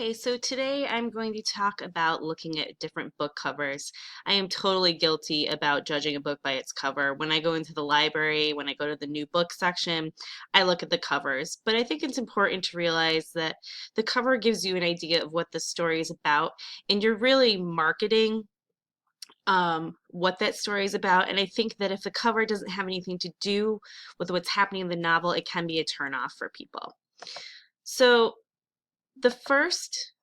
Okay, so today I'm going to talk about looking at different book covers. I am totally guilty about judging a book by its cover. When I go into the library, when I go to the new book section, I look at the covers. But I think it's important to realize that the cover gives you an idea of what the story is about, and you're really marketing what that story is about. And I think that if the cover doesn't have anything to do with what's happening in the novel, it can be a turnoff for people. So the first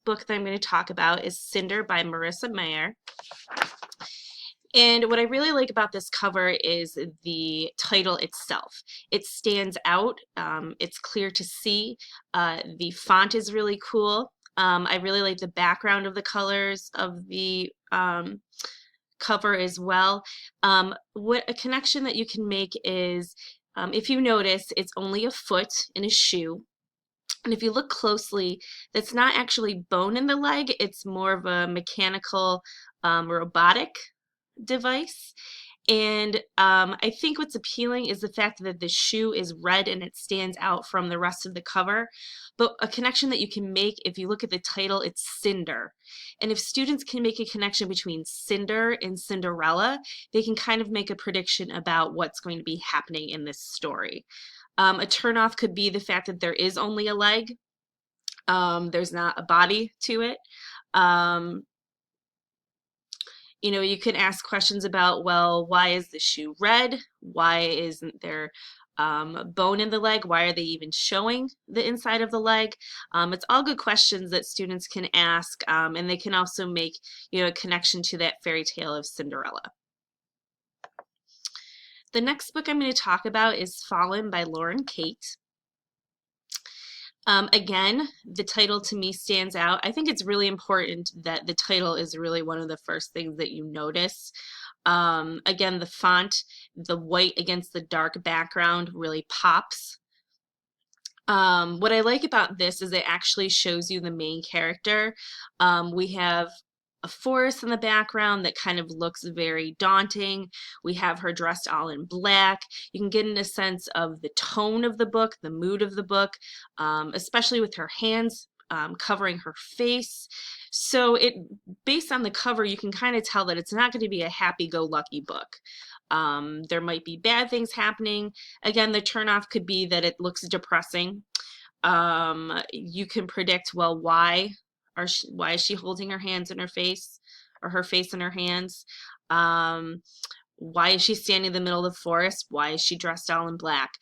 book that I'm going to talk about is Cinder by Marissa Meyer. And what I really like about this cover is the title itself. It stands out. It's clear to see. The font is really cool. I really like the background of the colors of the cover as well. What a connection that you can make is, if you notice, it's only a foot in a shoe. And if you look closely, that's not actually bone in the leg, it's more of a mechanical, robotic device. And I think what's appealing is the fact that the shoe is red and it stands out from the rest of the cover. But a connection that you can make, if you look at the title, it's Cinder. And if students can make a connection between Cinder and Cinderella, they can kind of make a prediction about what's going to be happening in this story. A turnoff could be the fact that there is only a leg. There's not a body to it. Um, you can ask questions about, well, why is the shoe red? Why isn't there bone in the leg? Why are they even showing the inside of the leg? It's all good questions that students can ask, and they can also make, a connection to that fairy tale of Cinderella. The next book I'm going to talk about is Fallen by Lauren Kate. Again, the title to me stands out. I think it's really important that the title is really one of the first things that you notice. Again, the font, the white against the dark background really pops. What I like about this is it actually shows you the main character. We have a forest in the background that kind of looks very daunting. We have her dressed all in black. You can get in a sense of the tone of the book, the mood of the book, especially with her hands covering her face. So based on the cover, you can kind of tell that it's not going to be a happy-go-lucky book. There might be bad things happening. Again, the turnoff could be that it looks depressing. You can predict, well, why is she holding her hands in her face, or her face in her hands? Why is she standing in the middle of the forest? Why is she dressed all in black?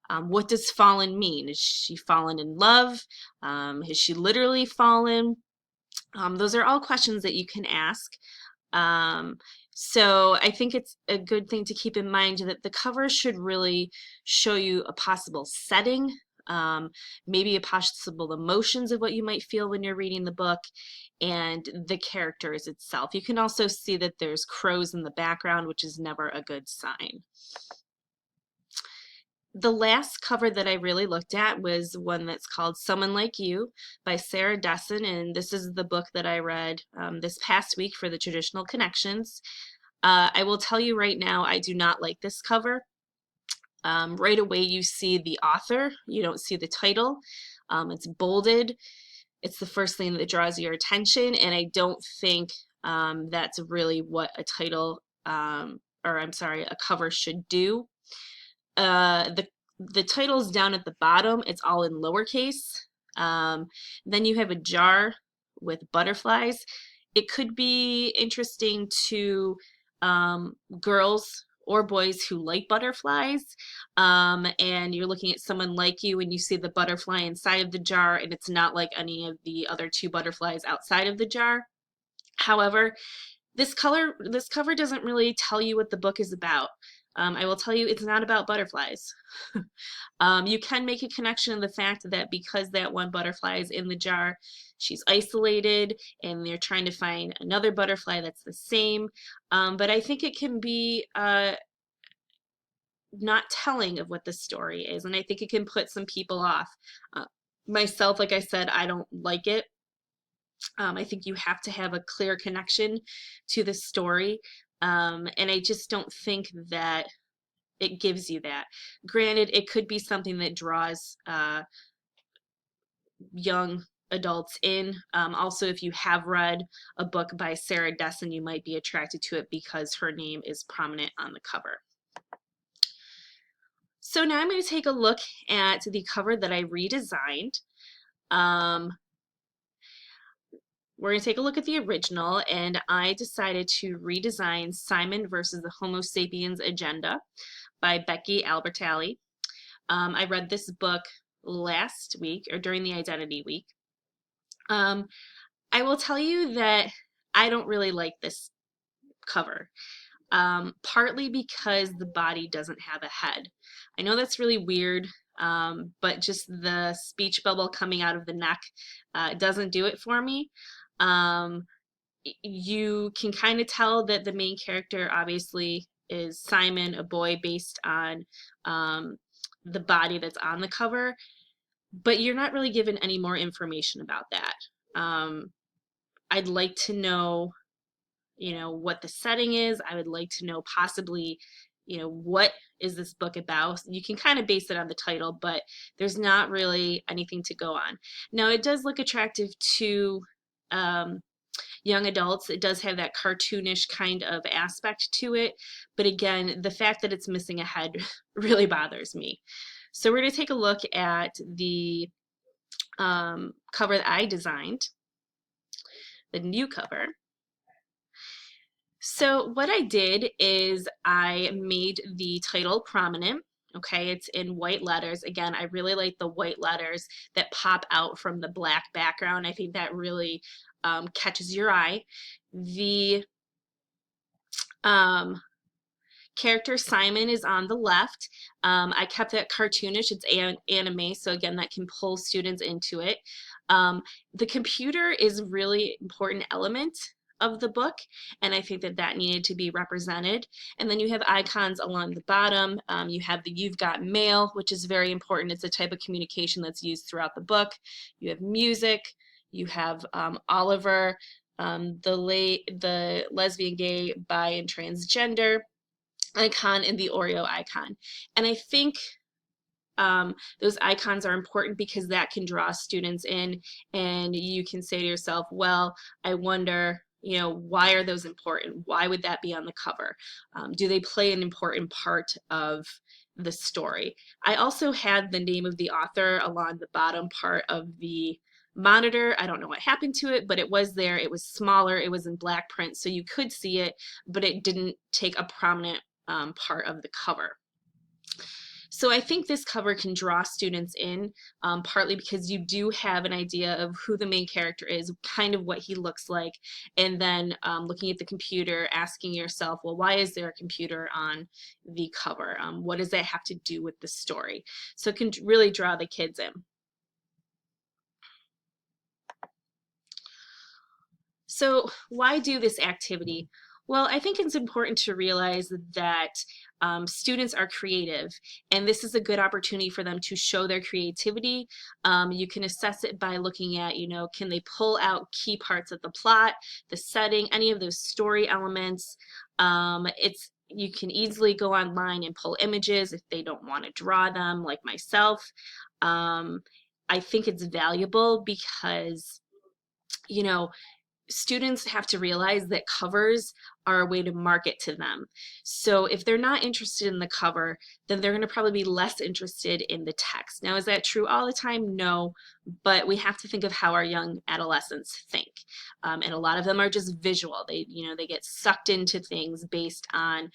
What does fallen mean? Is she fallen in love? Has she literally fallen? Those are all questions that you can ask. So I think it's a good thing to keep in mind that the cover should really show you a possible setting, maybe a possible emotions of what you might feel when you're reading the book, and the characters itself. You can also see that there's crows in the background, which is never a good sign. The last cover that I really looked at was one that's called Someone Like You by Sarah Dessen, and this is the book that I read this past week for the Traditional Connections. I will tell you right now, I do not like this cover. Right away you see the author, you don't see the title. It's bolded. It's the first thing that draws your attention, and I don't think that's really what a title, or I'm sorry, a cover should do. The title's down at the bottom. It's all in lowercase. Then you have a jar with butterflies. It could be interesting to girls or boys who like butterflies, and you're looking at Someone Like You and you see the butterfly inside of the jar, and it's not like any of the other two butterflies outside of the jar. However, this cover doesn't really tell you what the book is about. I will tell you it's not about butterflies. You can make a connection in the fact that because that one butterfly is in the jar, she's isolated and they're trying to find another butterfly that's the same. But I think it can be not telling of what the story is, and I think it can put some people off. Myself, like I said, I don't like it. I think you have to have a clear connection to the story, and I just don't think that it gives you that. Granted, it could be something that draws young adults in. Also, if you have read a book by Sarah Dessen, you might be attracted to it because her name is prominent on the cover. So now I'm going to take a look at the cover that I redesigned. We're going to take a look at the original, and I decided to redesign Simon versus the Homo Sapiens Agenda by Becky Albertalli. I read this book last week, or during the Identity Week. I will tell you that I don't really like this cover, partly because the body doesn't have a head. I know that's really weird, but just the speech bubble coming out of the neck doesn't do it for me. You can kind of tell that the main character obviously is Simon, a boy, based on the body that's on the cover, but you're not really given any more information about that. I'd like to know, what the setting is. I would like to know possibly, what is this book about? You can kind of base it on the title, but there's not really anything to go on. Now, it does look attractive to young adults. It does have that cartoonish kind of aspect to it, but again, the fact that it's missing a head really bothers me. So we're going to take a look at the cover that I designed, the new cover. So what I did is I made the title prominent. Okay, it's in white letters. Again, I really like the white letters that pop out from the black background. I think that really catches your eye. The character Simon is on the left. I kept that cartoonish. It's anime, so again, that can pull students into it. The computer is a really important element of the book, and I think that that needed to be represented. And then you have icons along the bottom. You have the You've Got Mail, which is very important. It's a type of communication that's used throughout the book. You have music. You have Oliver, the lesbian, gay, bi, and transgender icon, and the Oreo icon. And I think those icons are important because that can draw students in, and you can say to yourself, well, I wonder, why are those important? Why would that be on the cover? Do they play an important part of the story? I also had the name of the author along the bottom part of the monitor. I don't know what happened to it, but it was there. It was smaller. It was in black print, so you could see it, but it didn't take a prominent part of the cover. So I think this cover can draw students in, partly because you do have an idea of who the main character is, kind of what he looks like, and then looking at the computer, asking yourself, well, why is there a computer on the cover? What does that have to do with the story? So it can really draw the kids in. So why do this activity? Well, I think it's important to realize that students are creative, and this is a good opportunity for them to show their creativity. You can assess it by looking at, can they pull out key parts of the plot, the setting, any of those story elements. You can easily go online and pull images if they don't want to draw them, like myself. I think it's valuable because, students have to realize that covers are a way to market to them. So if they're not interested in the cover, then they're going to probably be less interested in the text. Now, is that true all the time? No, but we have to think of how our young adolescents think. And a lot of them are just visual. They get sucked into things based on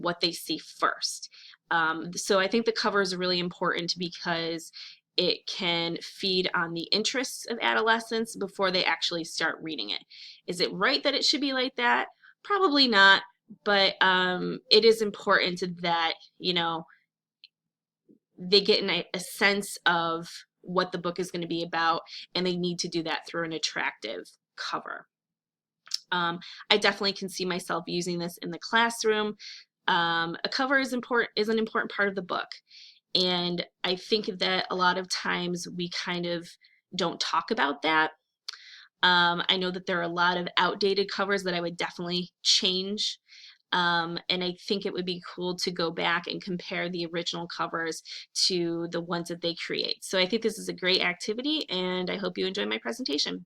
what they see first. So I think the cover is really important because it can feed on the interests of adolescents before they actually start reading it. Is it right that it should be like that? Probably not, but it is important that, they get a sense of what the book is going to be about, and they need to do that through an attractive cover. I definitely can see myself using this in the classroom. A cover is an important part of the book. And I think that a lot of times we kind of don't talk about that. I know that there are a lot of outdated covers that I would definitely change. And I think it would be cool to go back and compare the original covers to the ones that they create. So I think this is a great activity, and I hope you enjoy my presentation.